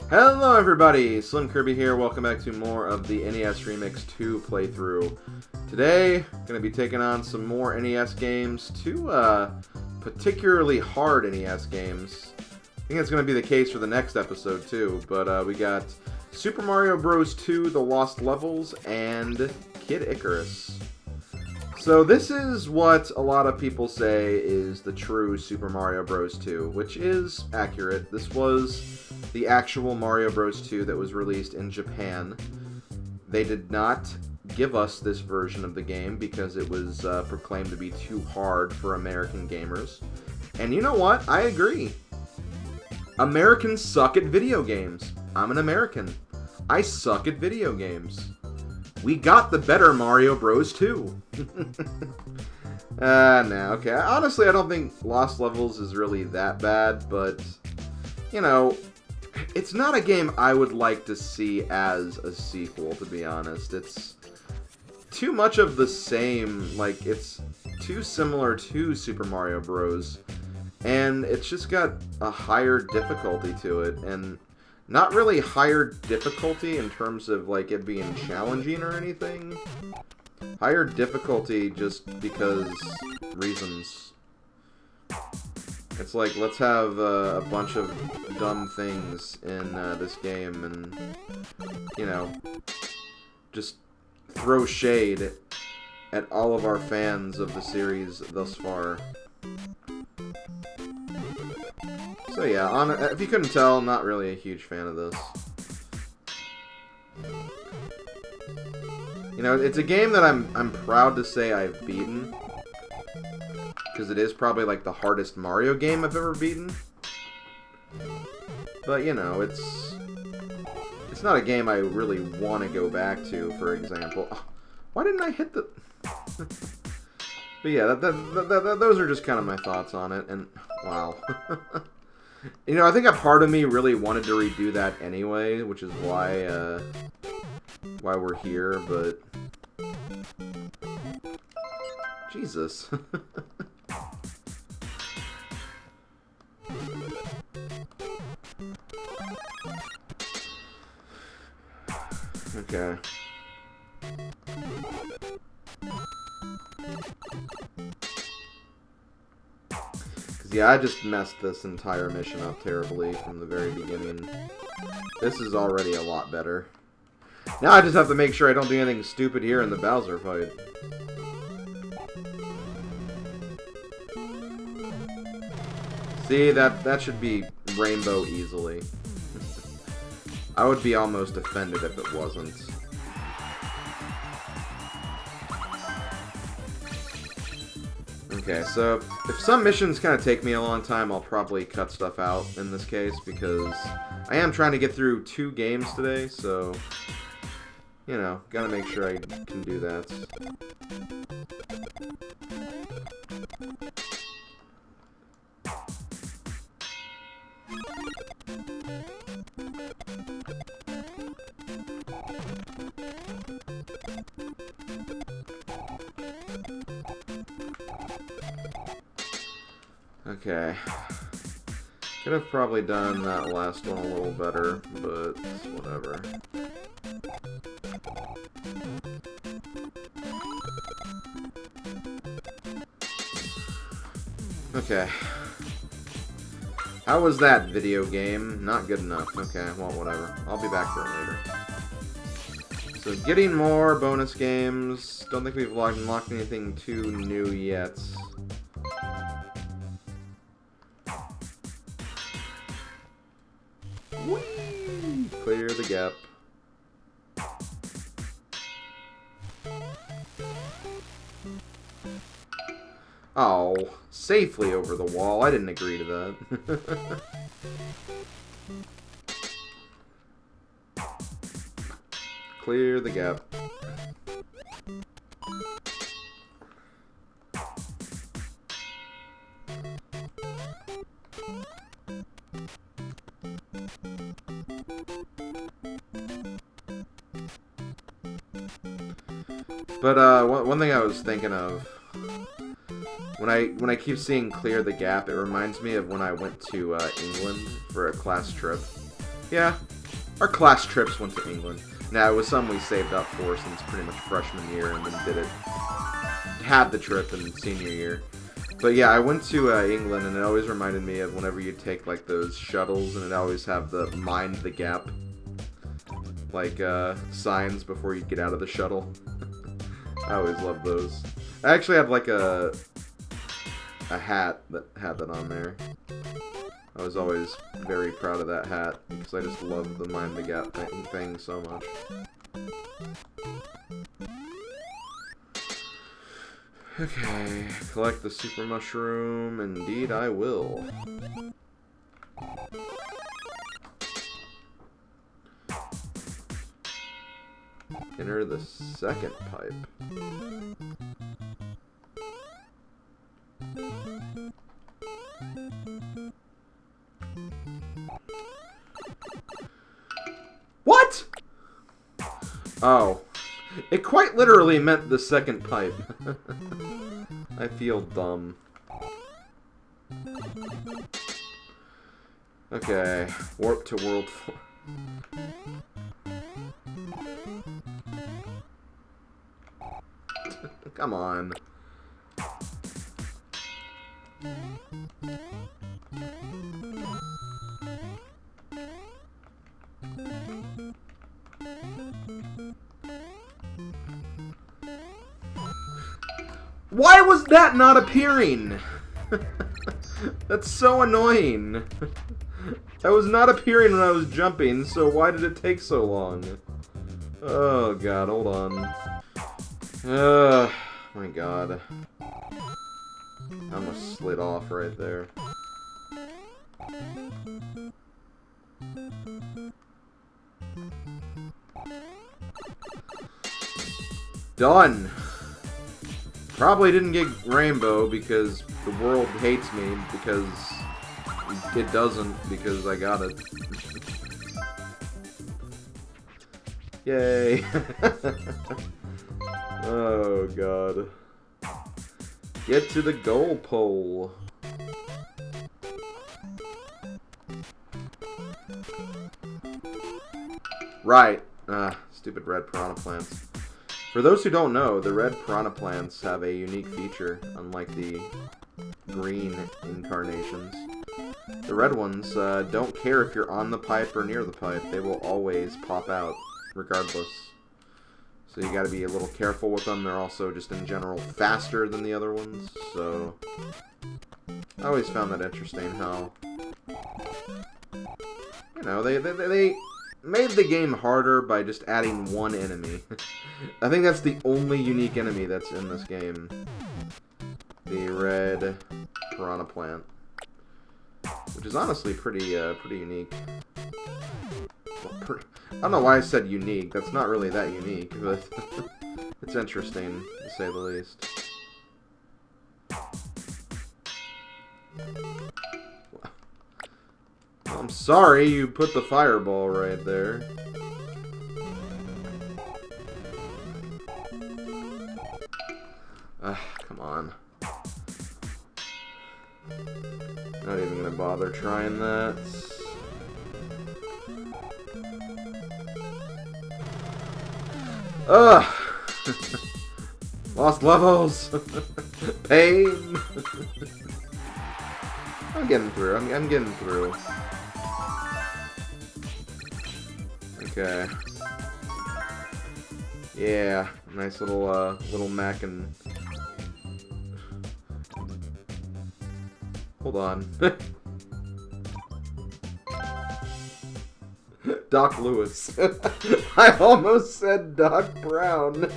Hello everybody, SlimKirby here. Welcome back to more of the NES Remix 2 playthrough. Today, going to be taking on some more NES games, two particularly hard NES games. I think that's going to be the case for the next episode too, but we got Super Mario Bros. 2 The Lost Levels and Kid Icarus. So this is what a lot of people say is the true Super Mario Bros. 2, which is accurate. This was the actual Mario Bros. 2 that was released in Japan. They did not give us this version of the game because it was proclaimed to be too hard for American gamers. And you know what? I agree. Americans suck at video games. I'm an American. I suck at video games. We got the better Mario Bros. 2. No, okay. Honestly, I don't think Lost Levels is really that bad, but, you know, it's not a game I would like to see as a sequel, to be honest. It's too much of the same. Like, it's too similar to Super Mario Bros. And it's just got a higher difficulty to it, and not really higher difficulty in terms of, like, it being challenging or anything. Higher difficulty just because reasons. It's like, let's have a bunch of dumb things in this game and, you know, just throw shade at all of our fans of the series thus far. So yeah, if you couldn't tell, not really a huge fan of this. You know, it's a game that I'm proud to say I've beaten, because it is probably like the hardest Mario game I've ever beaten. But you know, it's not a game I really want to go back to. For example, why didn't I hit the? But yeah, those are just kind of my thoughts on it. And wow. You know, I think a part of me really wanted to redo that anyway, which is why we're here, but Jesus. Okay. Yeah, I just messed this entire mission up terribly from the very beginning. This is already a lot better. Now I just have to make sure I don't do anything stupid here in the Bowser fight. See, that should be rainbow easily. I would be almost offended if it wasn't. Okay, so if some missions kind of take me a long time, I'll probably cut stuff out in this case, because I am trying to get through 2 games today, so, you know, gotta make sure I can do that. Okay. Could have probably done that last one a little better, but whatever. Okay. How was that video game? Not good enough. Okay, well, whatever. I'll be back for it later. So, getting more bonus games. Don't think we've unlocked anything too new yet. Whee! Clear the gap. Oh, safely over the wall. I didn't agree to that. Clear the gap. But one thing I was thinking of, when I keep seeing clear the gap, it reminds me of when I went to England for a class trip. Yeah, our class trips went to England. Now, it was something we saved up for since pretty much freshman year, and then had the trip in senior year. But yeah, I went to England, and it always reminded me of whenever you take like those shuttles, and it always have the mind the gap, like signs before you get out of the shuttle. I always loved those. I actually had like a hat that had that on there. I was always very proud of that hat because I just loved the mind the gap thing so much. Okay, collect the super mushroom. Indeed, I will. Enter the second pipe. What? Oh. It quite literally meant the second pipe. I feel dumb. Okay. Warp to World 4. Come on. Why was that not appearing? That's so annoying. That was not appearing when I was jumping, so why did it take so long? Oh god, hold on. My god. I almost slid off right there. Done! Probably didn't get rainbow because the world hates me because it doesn't because I got it. Yay! Oh god. Get to the goal pole. Right. Stupid red piranha plants. For those who don't know, the red piranha plants have a unique feature, unlike the green incarnations. The red ones don't care if you're on the pipe or near the pipe. They will always pop out, regardless. So you gotta be a little careful with them. They're also, just in general, faster than the other ones, so... I always found that interesting, how... You know, they made the game harder by just adding one enemy. I think that's the only unique enemy that's in this game. The red piranha plant. Which is honestly pretty unique. Well, I don't know why I said unique. That's not really that unique, but it's interesting, to say the least. I'm sorry you put the fireball right there. Come on. Not even gonna bother trying that. Ugh! Lost levels! Pain! I'm getting through. I'm getting through. Okay. Yeah, nice little mac and... Hold on. Doc Lewis. I almost said Doc Brown.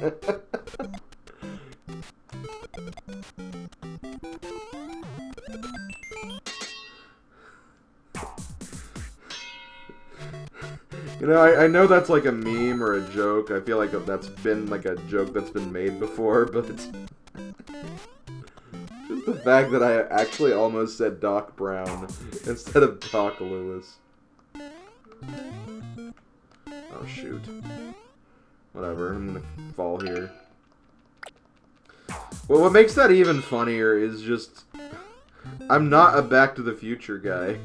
You know, I know that's like a meme or a joke. I feel like that's been like a joke that's been made before, but it's... just the fact that I actually almost said Doc Brown instead of Doc Lewis. Oh, shoot. Whatever, I'm gonna fall here. Well, what makes that even funnier is just... I'm not a Back to the Future guy.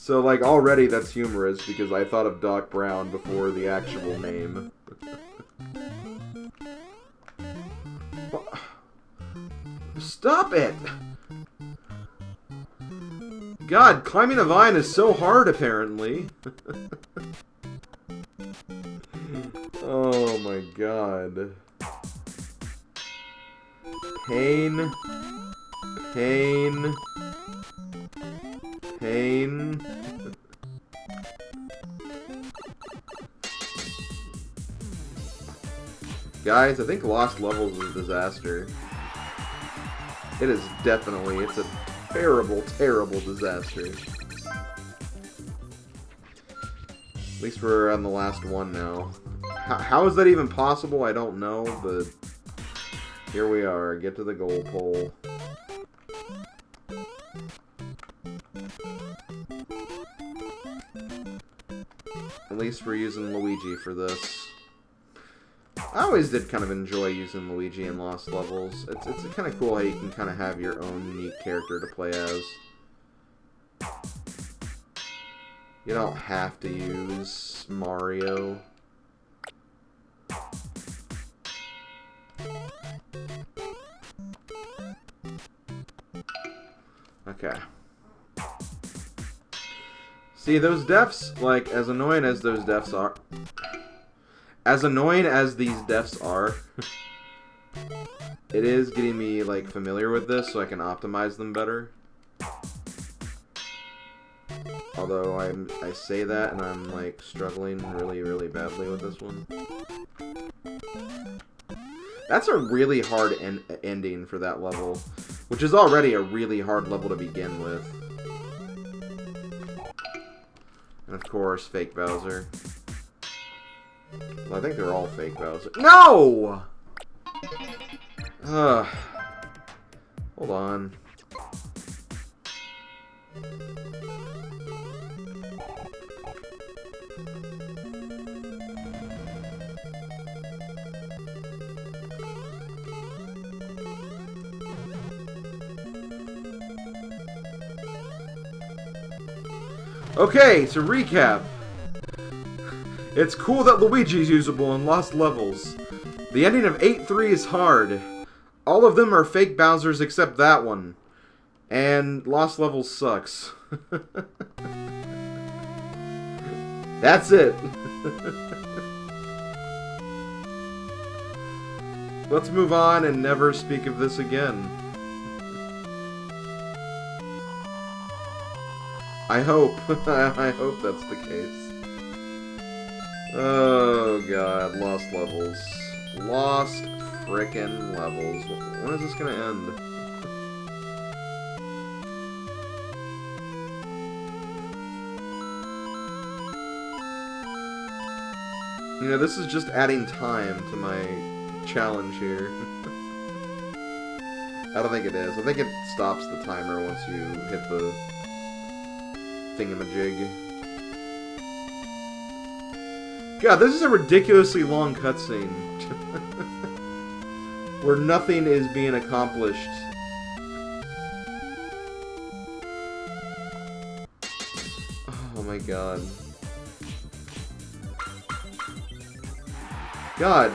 So, like, already that's humorous because I thought of Doc Brown before the actual name. Stop it! God, climbing a vine is so hard, apparently. Oh my god. Pain. Pain. Pain. Guys, I think Lost Levels is a disaster. It is definitely, it's a terrible, terrible disaster. At least we're on the last one now. How is that even possible? I don't know, but here we are. Get to the goal pole. At least we're using Luigi for this. I always did kind of enjoy using Luigi in Lost Levels. It's kind of cool how you can kind of have your own unique character to play as. You don't have to use Mario. Okay. See, those deaths, like, as annoying as those deaths are... As annoying as these deaths are, it is getting me, like, familiar with this so I can optimize them better. Although I say that and I'm, like, struggling really, really badly with this one. That's a really hard ending for that level, which is already a really hard level to begin with. And of course, fake Bowser. Well, I think they're all fake Bowser. No! Hold on. Okay, to recap. It's cool that Luigi's usable in Lost Levels. The ending of 8-3 is hard. All of them are fake Bowsers except that one. And Lost Levels sucks. That's it. Let's move on and never speak of this again. I hope. I hope that's the case. Oh god, Lost Levels. Lost frickin' Levels. When is this gonna end? You know, this is just adding time to my challenge here. I don't think it is. I think it stops the timer once you hit the thingamajig. God, this is a ridiculously long cutscene. Where nothing is being accomplished. Oh my god. God,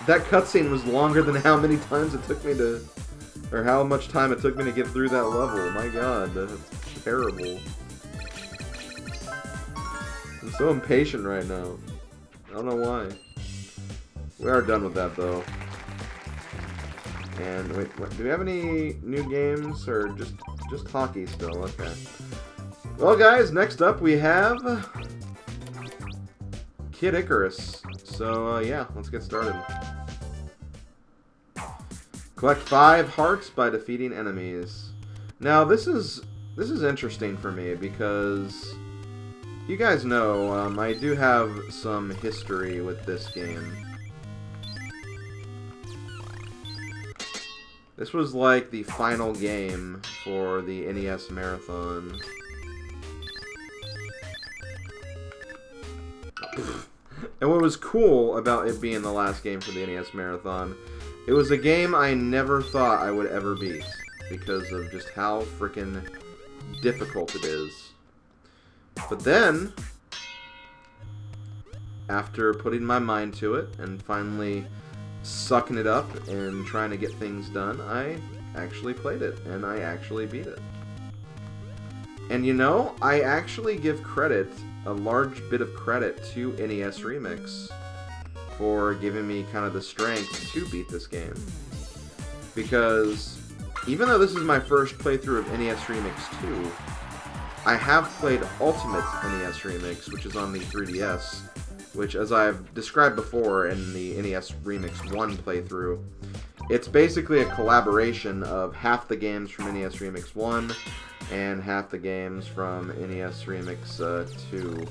that cutscene was longer than how many times it took me to... Or how much time it took me to get through that level. My god, that's terrible. I'm so impatient right now. I don't know why. We are done with that, though. And, wait, what, do we have any new games, or just hockey still? Okay. Well, guys, next up we have... Kid Icarus. So, yeah, let's get started. Collect 5 hearts by defeating enemies. Now, this is interesting for me, because... You guys know, I do have some history with this game. This was like the final game for the NES Marathon. And what was cool about it being the last game for the NES Marathon, it was a game I never thought I would ever beat, because of just how freaking difficult it is. But then, after putting my mind to it and finally sucking it up and trying to get things done, I actually played it, and I actually beat it. And you know, I actually give credit, a large bit of credit, to NES Remix for giving me kind of the strength to beat this game. Because even though this is my first playthrough of NES Remix 2, I have played Ultimate NES Remix, which is on the 3DS, which, as I've described before in the NES Remix 1 playthrough, it's basically a collaboration of half the games from NES Remix 1 and half the games from NES Remix 2.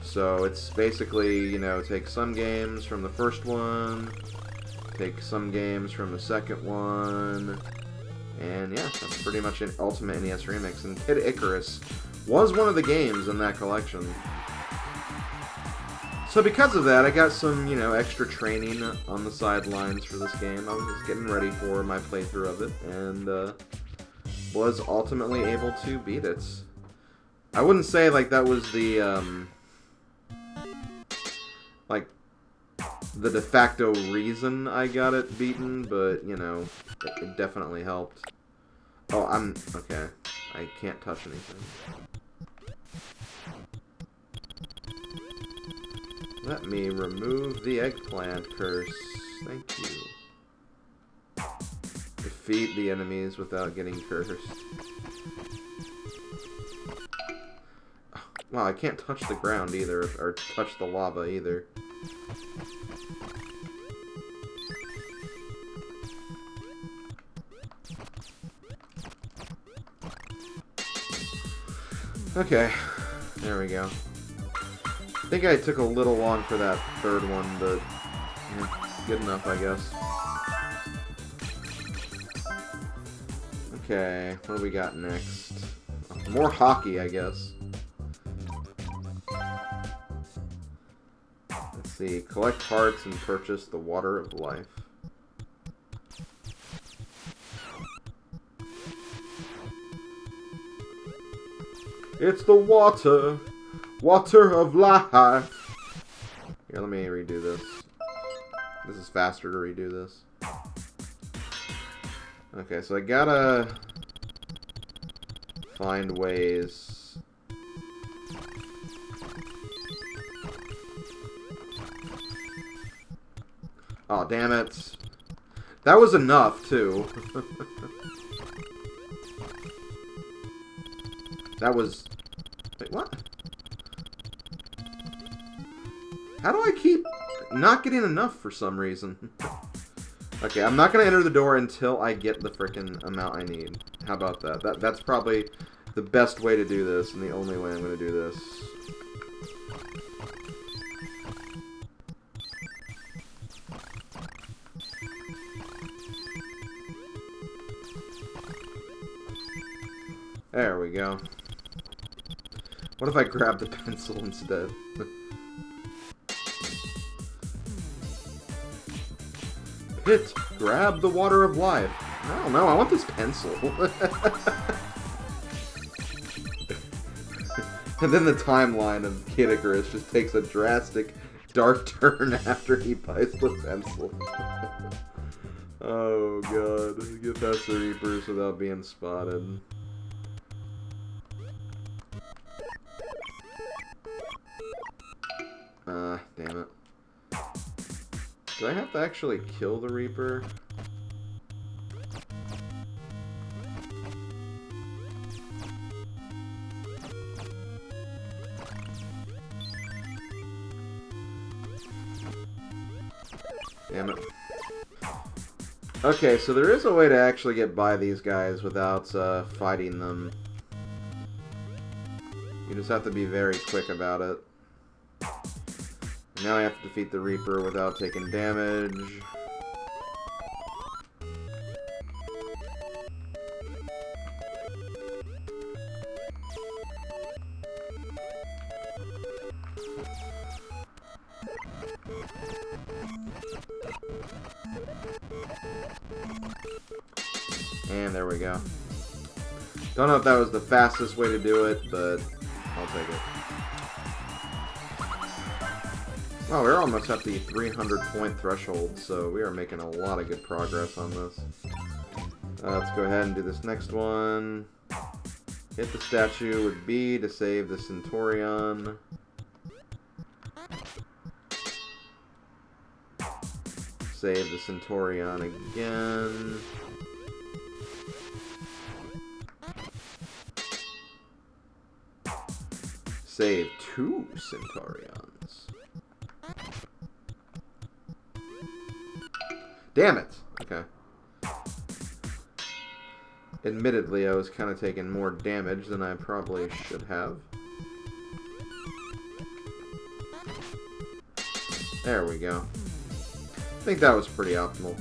So it's basically, you know, take some games from the first one, take some games from the second one, and yeah, that's pretty much an Ultimate NES Remix. And Kid Icarus was one of the games in that collection. So because of that, I got some, you know, extra training on the sidelines for this game. I was just getting ready for my playthrough of it, and was ultimately able to beat it. I wouldn't say, like, that was the, like, the de facto reason I got it beaten, but, you know, it definitely helped. Oh, okay. I can't touch anything. Let me remove the eggplant curse. Thank you. Defeat the enemies without getting cursed. Wow, I can't touch the ground either, or touch the lava either. Okay, there we go. I think I took a little long for that third one, but good enough, I guess. Okay, what do we got next? More hockey, I guess. Let's see. Collect parts and purchase the Water of Life. It's the water! Water of life! Here, let me redo this. This is faster to redo this. Okay, so I gotta find ways. Oh, damn it. That was enough, too. That was... Wait, what? How do I keep not getting enough for some reason? Okay, I'm not gonna enter the door until I get the frickin' amount I need. How about that? That's probably the best way to do this, and the only way I'm gonna do this. There we go. What if I grab the pencil instead? Hit! Grab the Water of Life. I don't know, I want this pencil. And then the timeline of Kid Icarus just takes a drastic, dark turn after he buys the pencil. Oh god. Get past the Reapers without being spotted. Damn it. Do I have to actually kill the Reaper? Damn it. Okay, so there is a way to actually get by these guys without fighting them. You just have to be very quick about it. Now I have to defeat the Reaper without taking damage. And there we go. Don't know if that was the fastest way to do it, but I'll take it. Oh, we're almost at the 300-point threshold, so we are making a lot of good progress on this. Let's go ahead and do this next one. Hit the statue with B to save the Centurion. Save the Centurion again. Save 2 Centurions. Damn it! Okay. Admittedly, I was kind of taking more damage than I probably should have. There we go. I think that was pretty optimal.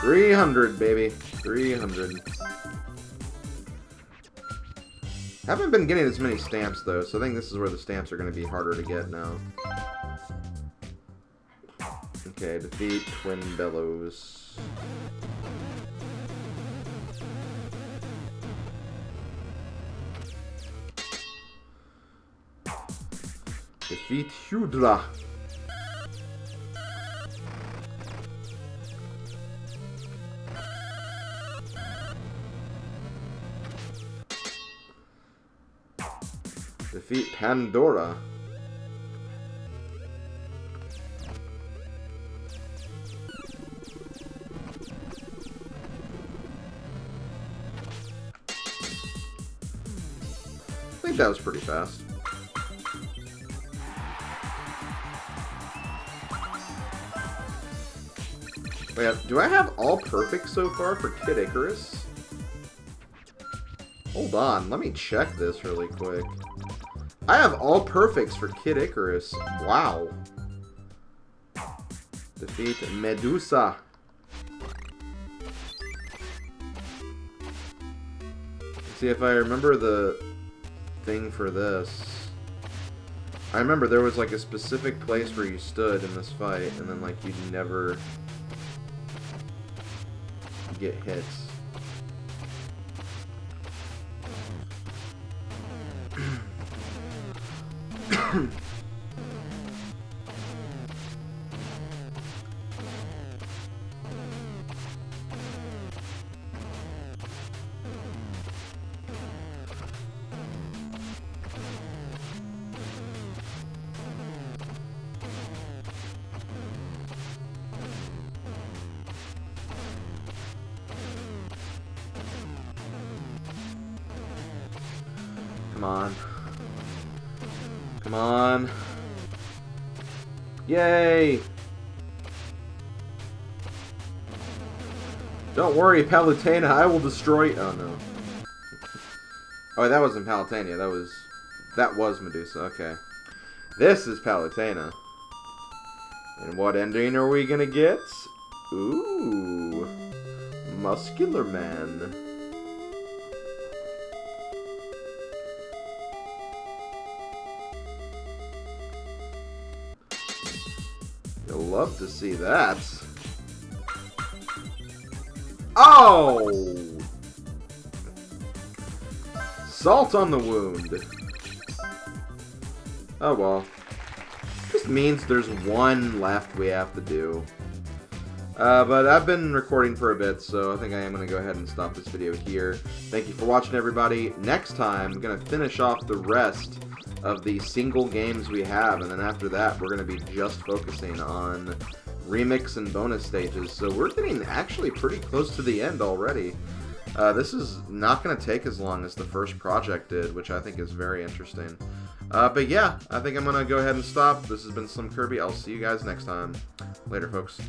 $300, baby. 300. Haven't been getting as many stamps, though, so I think this is where the stamps are going to be harder to get now. Okay, defeat Twin Bellows. Defeat Hydra. Defeat Pandora. I think that was pretty fast. Wait, do I have all perfect so far for Kid Icarus? Hold on, let me check this really quick. I have all perfects for Kid Icarus. Wow. Defeat Medusa. Let's see if I remember the thing for this. I remember there was like a specific place where you stood in this fight, and then like you'd never get hits. Come on. Come on. Yay! Don't worry, Palutena, I will destroy... Oh, no. Oh, that wasn't Palutena. That was Medusa. Okay. This is Palutena. And what ending are we gonna get? Ooh. Muscular Man. You'll love to see that. Oh! Salt on the wound. Oh well. Just means there's one left we have to do. But I've been recording for a bit, so I think I am going to go ahead and stop this video here. Thank you for watching, everybody. Next time, I'm going to finish off the rest of the single games we have, and then after that, we're going to be just focusing on remix and bonus stages. So we're getting actually pretty close to the end already. This is not going to take as long as the first project did, which I think is very interesting. But yeah, I think I'm going to go ahead and stop. This has been SlimKirby. I'll see you guys next time. Later, folks.